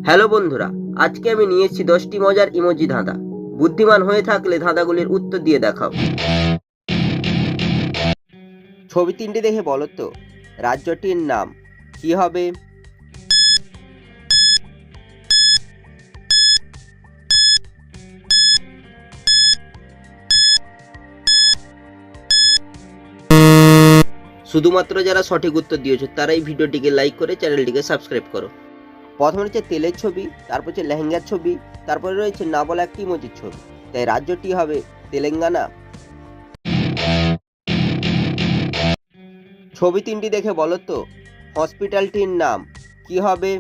Hello বন্ধুরা, আজকে আমি নিয়ে এসেছি 10টি মজার ইমোজি ধাঁধা। বুদ্ধিমান হয়ে থাকলে ধাঁধাগুলির উত্তর দিয়ে দেখাও। ছবি তিনটি দেখে বলো তো রাজ্যটির নাম কি হবে? শুধুমাত্র যারা সঠিক উত্তর দিয়েছো তারাই ভিডিওটিকে লাইক করে চ্যানেলটিকে সাবস্ক্রাইব করো। প্রথমে রয়েছে তেলের ছবি, তারপর হচ্ছে লেহেঙ্গার ছবি, তারপরে রয়েছে না বলা একটি ইমোজির ছবি। তাই রাজ্যটি হবে তেলেঙ্গানা। ছবি তিনটি দেখে বলো তো হসপিটালটির নাম কি হবে?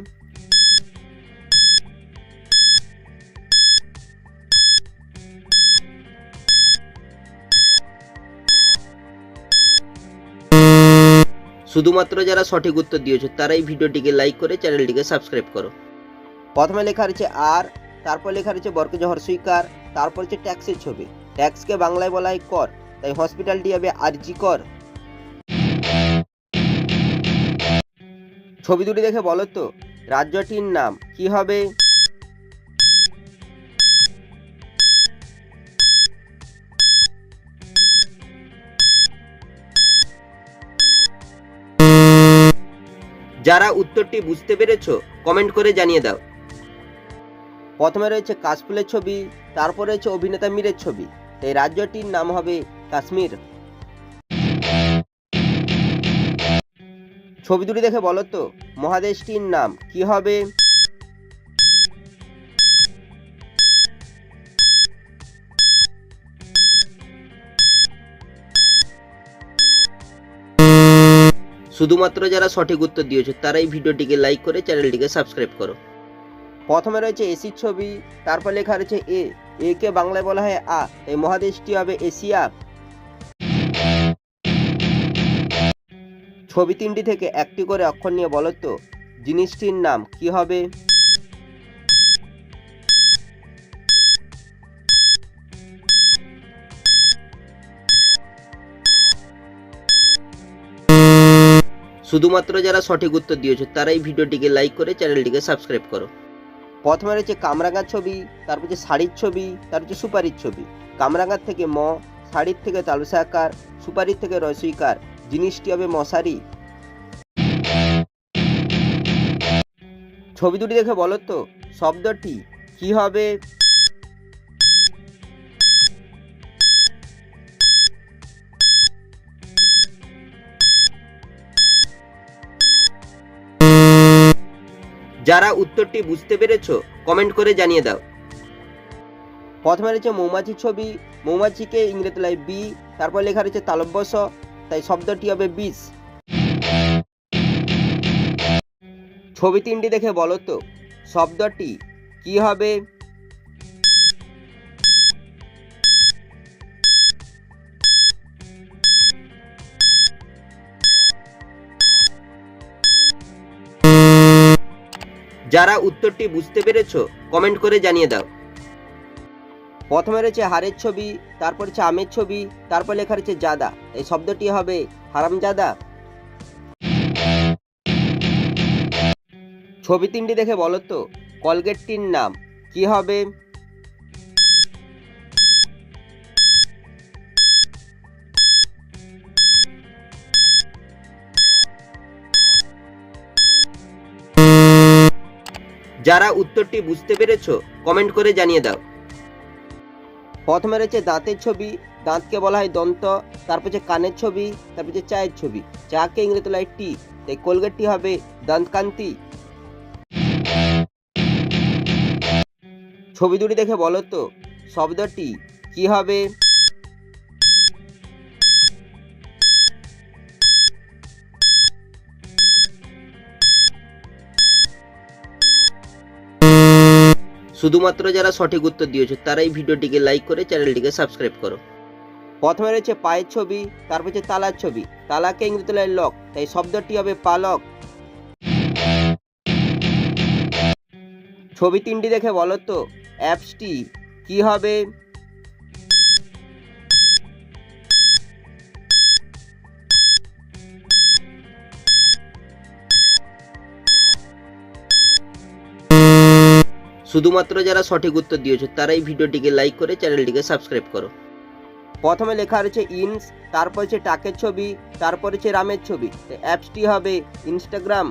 শুধুমাত্র যারা সঠিক উত্তর দিয়েছো তারাই ভিডিওটিকে লাইক করে চ্যানেলটিকে সাবস্ক্রাইব করো। প্রথমে লেখা রয়েছে আর, তারপর লেখা রয়েছে বর্গজ হর্ষইকার, তারপর হচ্ছে ট্যাক্সের ছবি। ট্যাক্সকে বাংলায় বলা হয় কর, তাই হসপিটালটি হবে আরজি কর। ছবি দুটি দেখে বলো তো রাজ্যটির নাম কি হবে? যারা উত্তরটি বুঝতে পেরেছো কমেন্ট করে জানিয়ে দাও। প্রথমে রয়েছে কাশফুলের ছবি, তারপর রয়েছে অভিনেতা মীরের ছবি, তাই রাজ্যটির নাম হবে কাশ্মীর। ছবি দুটি দেখে বলো তো মহাদেশটির নাম কি হবে? শুধুমাত্র যারা সঠিক উত্তর দিয়েছো তারাই ভিডিওটিকে লাইক করে চ্যানেলটিকে সাবস্ক্রাইব করো। প্রথমে রয়েছে এসির ছবি, তারপর লেখা রয়েছে এ কে বাংলায় বলা হয় আ, এই মহাদেশটি হবে এশিয়া। ছবি তিনটি থেকে একটি করে অক্ষর নিয়ে বলো তো জিনিসটির নাম কি হবে? শুধুমাত্র যারা সঠিক উত্তর দিয়েছো তারাই ভিডিওটিকে লাইক করে চ্যানেলটিকে সাবস্ক্রাইব করো। প্রথমে রয়েছে কামরাঙার ছবি, তারপর হচ্ছে শাড়ির ছবি, তারপর হচ্ছে সুপারির ছবি। কামরাঙার থেকে ম, শাড়ির থেকে তালুসা আকার, সুপারির থেকে রসইকার, জিনিসটি হবে মশারি। ছবি দুটি দেখে বলো তো শব্দটি কি হবে? যারা উত্তরটি বুঝতে পেরেছো কমেন্ট করে জানিয়ে দাও। প্রথমে রয়েছে মৌমাছির ছবি, মৌমাছিকে ইংরেজি লাই বি, তারপর লেখা রয়েছে তালব্য স, তাই শব্দটি হবে বিষ। ছবি তিনটি দেখে বলো তো শব্দটি কি হবে? যারা উত্তরটি বুঝতে পেরেছো কমেন্ট করে জানিয়ে দাও। প্রথমে রয়েছে হাড়ের ছবি, তারপর হচ্ছে আমের ছবি, তারপর লেখা রয়েছে জাদা, এই শব্দটি হবে হারামজাদা। ছবি তিনটি দেখে বলো তো কলগেটটির নাম কি হবে? যারা উত্তরটি বুঝতে পেরেছো কমেন্ট করে জানিয়ে দাও। প্রথমে রয়েছে দাঁতের ছবি, দাঁতকে বলা হয় দন্ত, তারপর হচ্ছে কানের ছবি, তারপর হচ্ছে চায়ের ছবি, চাকে ইংরেজি বলা হয় টি, তাই কোলগেটটি হবে দন্তকান্তি। ছবি দুটি দেখে বলো তো শব্দটি কি হবে? শুধুমাত্র যারা সঠিক উত্তর দিয়েছো তারাই ভিডিওটিকে লাইক করে চ্যানেলটিকে সাবস্ক্রাইব করো। প্রথমে রয়েছে পায়ের ছবি, তারপর হচ্ছে তালার ছবি, তালাকে ইংরেজি বলা হয় লক, তাই শব্দটি হবে পালক। ছবি তিনটি দেখে বলো তো অ্যাপসটি কি হবে? শুধুমাত্র যারা সঠিক উত্তর দিয়েছো তারাই ভিডিওটিকে লাইক করে চ্যানেলটিকে সাবস্ক্রাইব করো। প্রথমে লেখা রয়েছে ইনস, তারপর হচ্ছে টাকের ছবি, তারপর হচ্ছে রামের ছবি। অ্যাপসটি হবে ইনস্টাগ্রাম,